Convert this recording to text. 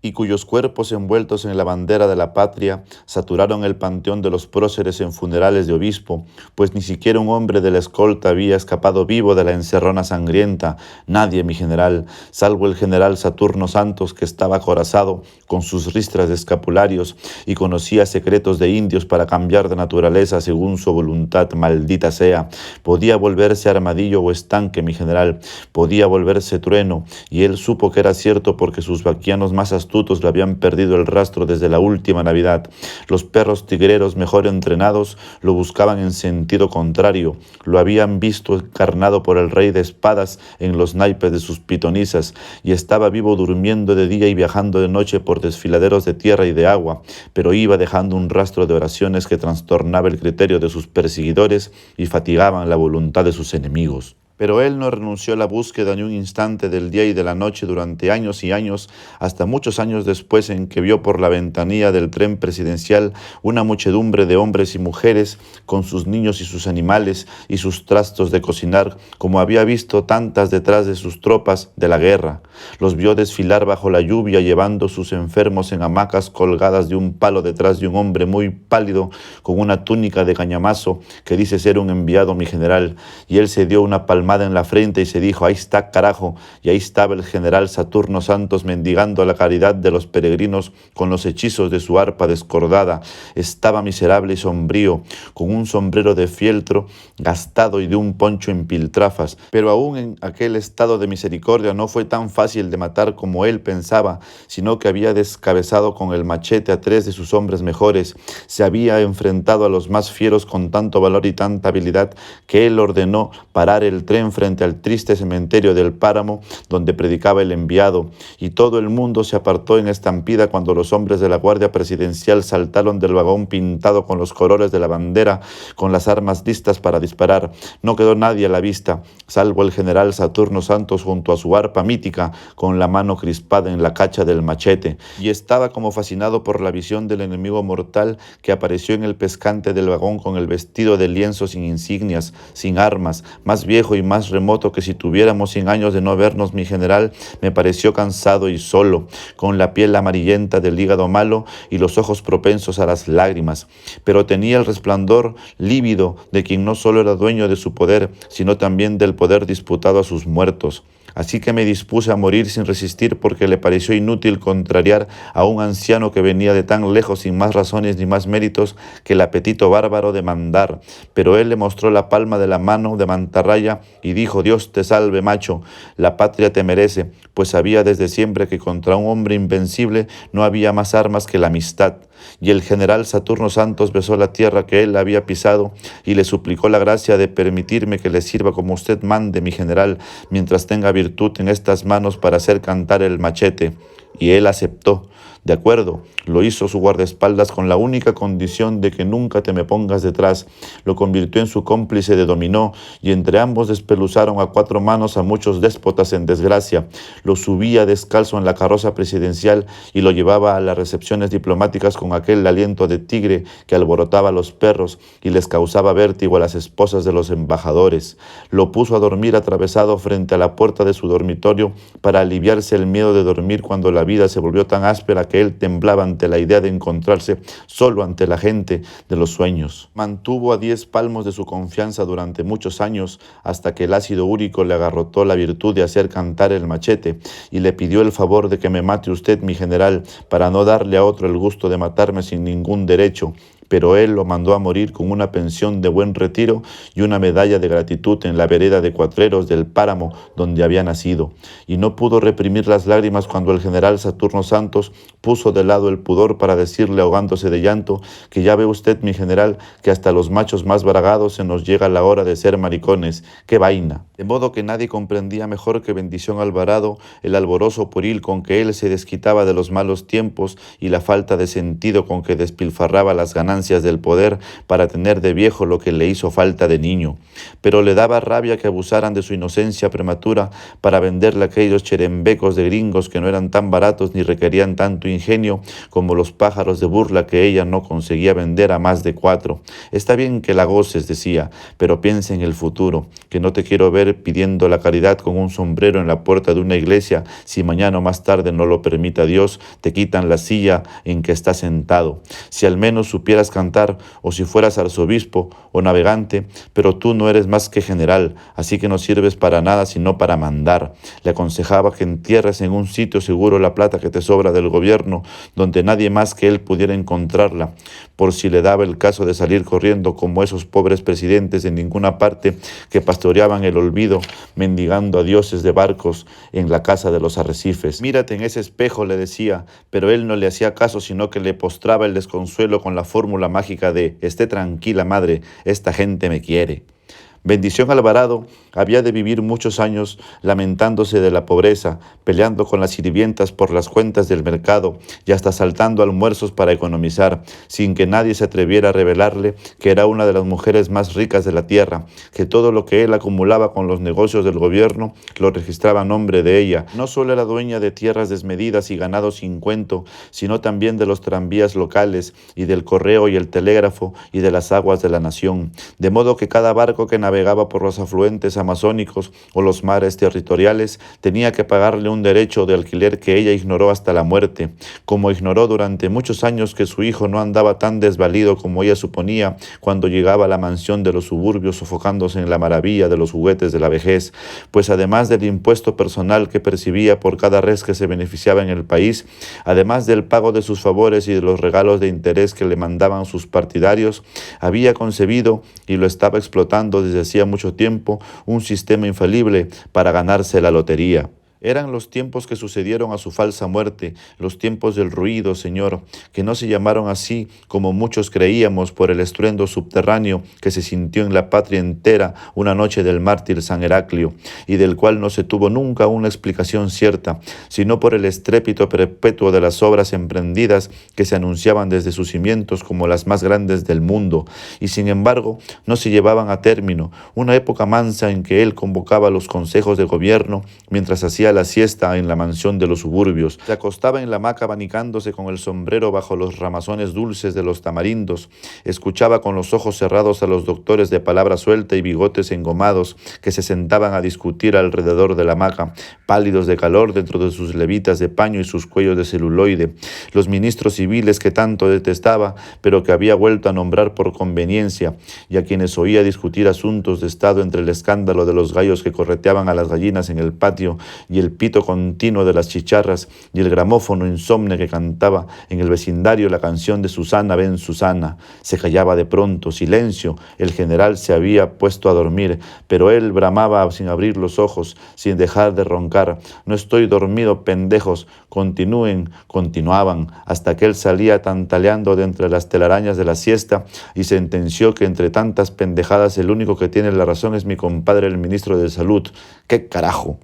y cuyos cuerpos envueltos en la bandera de la patria saturaron el panteón de los próceres en funerales de obispo, pues ni siquiera un hombre de la escolta había escapado vivo de la encerrona sangrienta, nadie, mi general, salvo el general Saturno Santos, que estaba acorazado con sus ristras de escapularios y conocía secretos de indios para cambiar de naturaleza según su voluntad, maldita sea. Podía volverse armadillo o estanque, mi general, podía volverse trueno, y él supo que era cierto porque sus vaquianos más astutos le habían perdido el rastro desde la última Navidad. Los perros tigreros mejor entrenados lo buscaban en sentido contrario, lo habían visto encarnado por el rey de espadas en los naipes de sus pitonisas, y estaba vivo durmiendo de día y viajando de noche por desfiladeros de tierra y de agua, pero iba dejando un rastro de oraciones que trastornaba el criterio de sus perseguidores y fatigaban la voluntad de sus enemigos. Pero él no renunció a la búsqueda ni un instante del día y de la noche durante años y años, hasta muchos años después en que vio por la ventanilla del tren presidencial una muchedumbre de hombres y mujeres con sus niños y sus animales y sus trastos de cocinar, como había visto tantas detrás de sus tropas de la guerra. Los vio desfilar bajo la lluvia llevando sus enfermos en hamacas colgadas de un palo detrás de un hombre muy pálido con una túnica de cañamazo que dice ser un enviado, mi general, y él se dio una palmada en la frente y se dijo: ahí está, carajo. Y ahí estaba el general Saturno Santos mendigando la caridad de los peregrinos con los hechizos de su arpa descordada. Estaba miserable y sombrío, con un sombrero de fieltro gastado y de un poncho en piltrafas. Pero aún en aquel estado de misericordia no fue tan fácil de matar como él pensaba, sino que había descabezado con el machete a 3 de sus hombres mejores. Se había enfrentado a los más fieros con tanto valor y tanta habilidad que él ordenó parar el tren frente al triste cementerio del páramo donde predicaba el enviado, y todo el mundo se apartó en estampida cuando los hombres de la Guardia Presidencial saltaron del vagón pintado con los colores de la bandera, con las armas listas para disparar. No quedó nadie a la vista, salvo el general Saturno Santos junto a su arpa mítica, con la mano crispada en la cacha del machete, y estaba como fascinado por la visión del enemigo mortal que apareció en el pescante del vagón con el vestido de lienzo sin insignias, sin armas, más viejo y más remoto que si tuviéramos 100 años de no vernos, mi general. Me pareció cansado y solo, con la piel amarillenta del hígado malo y los ojos propensos a las lágrimas, pero tenía el resplandor lívido de quien no solo era dueño de su poder, sino también del poder disputado a sus muertos. Así que me dispuse a morir sin resistir porque le pareció inútil contrariar a un anciano que venía de tan lejos sin más razones ni más méritos que el apetito bárbaro de mandar. Pero él le mostró la palma de la mano de mantarraya y dijo: Dios te salve, macho, la patria te merece, pues sabía desde siempre que contra un hombre invencible no había más armas que la amistad. Y el general Saturno Santos besó la tierra que él había pisado y le suplicó la gracia de permitirme que le sirva como usted mande, mi general, mientras tenga virtud en estas manos para hacer cantar el machete. Y él aceptó. De acuerdo, lo hizo su guardaespaldas con la única condición de que nunca te me pongas detrás. Lo convirtió en su cómplice de dominó y entre ambos despeluzaron a 4 manos a muchos déspotas en desgracia. Lo subía descalzo en la carroza presidencial y lo llevaba a las recepciones diplomáticas con aquel aliento de tigre que alborotaba a los perros y les causaba vértigo a las esposas de los embajadores. Lo puso a dormir atravesado frente a la puerta de su dormitorio para aliviarse el miedo de dormir cuando la vida se volvió tan áspera que él temblaba ante la idea de encontrarse solo ante la gente de los sueños. Mantuvo a 10 palmos de su confianza durante muchos años hasta que el ácido úrico le agarrotó la virtud de hacer cantar el machete y le pidió el favor de que me mate usted, mi general, para no darle a otro el gusto de matarme sin ningún derecho. Pero él lo mandó a morir con una pensión de buen retiro y una medalla de gratitud en la vereda de Cuatreros del páramo donde había nacido. Y no pudo reprimir las lágrimas cuando el general Saturno Santos puso de lado el pudor para decirle ahogándose de llanto que ya ve usted, mi general, que hasta los machos más bragados se nos llega la hora de ser maricones. ¡Qué vaina! De modo que nadie comprendía mejor que Bendición Alvarado el alborozo pueril con que él se desquitaba de los malos tiempos y la falta de sentido con que despilfarraba las ganancias ansias del poder para tener de viejo lo que le hizo falta de niño. Pero le daba rabia que abusaran de su inocencia prematura para venderle a aquellos cherembecos de gringos que no eran tan baratos ni requerían tanto ingenio como los pájaros de burla que ella no conseguía vender a más de 4. Está bien que la goces, decía, pero piensa en el futuro, que no te quiero ver pidiendo la caridad con un sombrero en la puerta de una iglesia si mañana o más tarde no lo permita Dios, te quitan la silla en que estás sentado. Si al menos supieras cantar, o si fueras arzobispo o navegante, pero tú no eres más que general, así que no sirves para nada sino para mandar. Le aconsejaba que entierres en un sitio seguro la plata que te sobra del gobierno, donde nadie más que él pudiera encontrarla, por si le daba el caso de salir corriendo como esos pobres presidentes de ninguna parte que pastoreaban el olvido, mendigando a dioses de barcos en la casa de los arrecifes. Mírate en ese espejo, le decía, pero él no le hacía caso, sino que le postraba el desconsuelo con la fórmula mágica de «Esté tranquila, madre, esta gente me quiere». Bendición Alvarado había de vivir muchos años lamentándose de la pobreza, peleando con las sirvientas por las cuentas del mercado y hasta saltando almuerzos para economizar, sin que nadie se atreviera a revelarle que era una de las mujeres más ricas de la tierra, que todo lo que él acumulaba con los negocios del gobierno lo registraba a nombre de ella. No solo era dueña de tierras desmedidas y ganado sin cuento, sino también de los tranvías locales y del correo y el telégrafo y de las aguas de la nación, de modo que cada barco que navegaba por los afluentes amazónicos o los mares territoriales, tenía que pagarle un derecho de alquiler que ella ignoró hasta la muerte, como ignoró durante muchos años que su hijo no andaba tan desvalido como ella suponía cuando llegaba a la mansión de los suburbios sofocándose en la maravilla de los juguetes de la vejez, pues además del impuesto personal que percibía por cada res que se beneficiaba en el país, además del pago de sus favores y de los regalos de interés que le mandaban sus partidarios, había concebido y lo estaba explotando desde hacía mucho tiempo un sistema infalible para ganarse la lotería. Eran los tiempos que sucedieron a su falsa muerte, los tiempos del ruido, Señor, que no se llamaron así como muchos creíamos por el estruendo subterráneo que se sintió en la patria entera una noche del mártir San Heraclio, y del cual no se tuvo nunca una explicación cierta, sino por el estrépito perpetuo de las obras emprendidas que se anunciaban desde sus cimientos como las más grandes del mundo, y sin embargo no se llevaban a término, una época mansa en que él convocaba los consejos de gobierno mientras hacía la siesta en la mansión de los suburbios. Se acostaba en la hamaca abanicándose con el sombrero bajo los ramazones dulces de los tamarindos. Escuchaba con los ojos cerrados a los doctores de palabra suelta y bigotes engomados que se sentaban a discutir alrededor de la hamaca, pálidos de calor dentro de sus levitas de paño y sus cuellos de celuloide. Los ministros civiles que tanto detestaba, pero que había vuelto a nombrar por conveniencia, y a quienes oía discutir asuntos de Estado entre el escándalo de los gallos que correteaban a las gallinas en el patio y el pito continuo de las chicharras y el gramófono insomne que cantaba en el vecindario la canción de Susana, ven Susana. Se callaba de pronto, silencio, el general se había puesto a dormir, pero él bramaba sin abrir los ojos, sin dejar de roncar. No estoy dormido, pendejos, continúen, continuaban, hasta que él salía tantaleando de entre las telarañas de la siesta y sentenció que entre tantas pendejadas el único que tiene la razón es mi compadre el ministro de Salud. ¡Qué carajo!